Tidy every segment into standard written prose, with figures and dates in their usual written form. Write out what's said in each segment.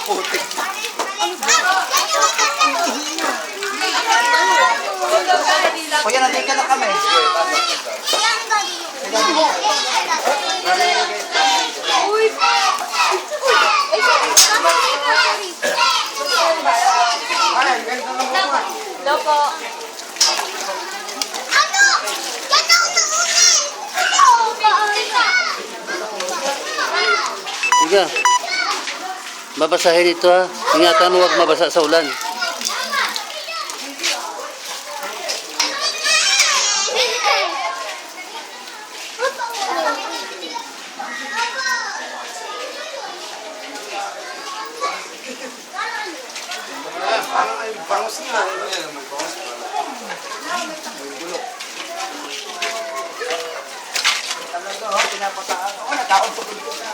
putik. Kuya, nandito na kami. Uy! Hello po. Sige. Babasahin ito ha. Ingatan huwag mabasa sa ulan. Parang ay bangos nga. May bangos pa. May bulok. Talaga, pinapataan. Ako, nataon sa bulok na.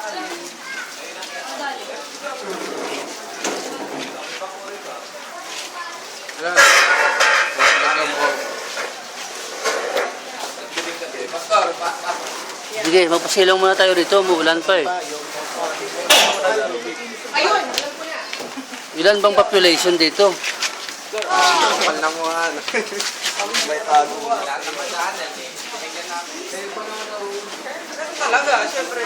Sige, magpasilaw muna tayo dito. Muulan pa eh. Ayun! Ilan bang population dito? Kapal na mo nga. May tago. Talaga, syempre.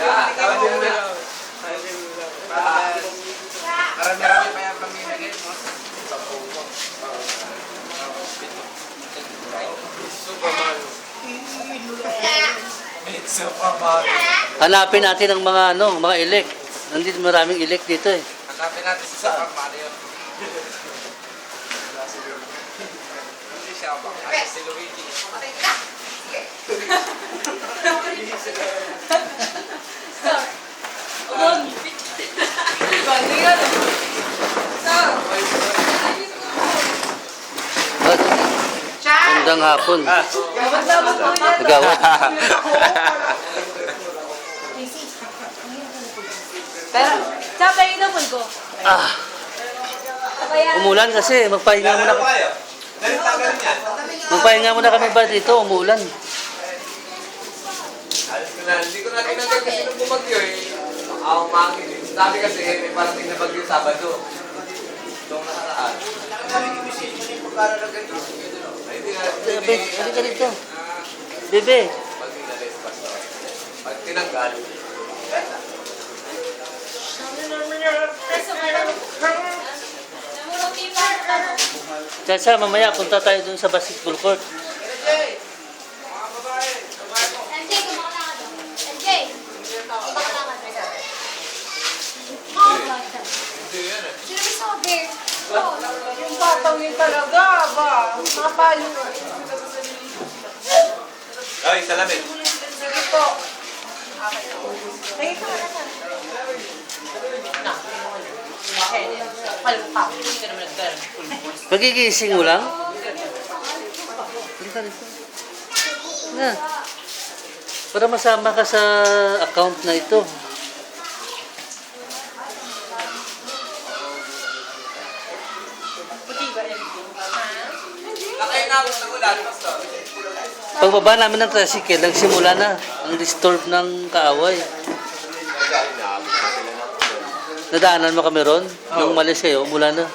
Marami-rami pa yung pamimigay mo. Superman. Hanapin natin ang mga mga elect. Nandito maraming elect dito eh. Hanapin natin si Super Mario. Hindi siya ba? Ay, si Luigi. Magandang hapon. Nagawat. Pero, sabi inapon ko. Umulan kasi. Magpahinga muna. Magpahinga muna kami ba dito? Umulan. Hindi ko na tinagay kasi nung bumagyo eh. Ako mangin eh. Sabi kasi may parating na bagyo Sabado. Doon nakaraan. Bebe, halika dito. Bebe. Pag inalis basta. Pag tinanggal. Chacha, mamaya punta tayo dun sa basketball court. Yung batang yun talaga, ba? Mapalo. Ay, salamin. Sige po. Ay, ito na lang. Pagigising mo lang? Halika dito. Na. Para masama ka sa account na ito. Nakainawag ng ulan, pastor. Pagbaba namin ng tricycle, nagsimula na ang disturb ng kaaway. Nadaanan mo kami ron? Nung malis kayo, mula na.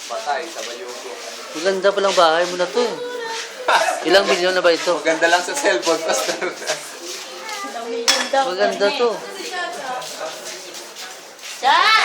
Patay sa Bayugo. Maganda palang bahay mo na to. Ilang milyon na ba ito? Maganda lang sa cellphone, pastor. Maganda to. Dad!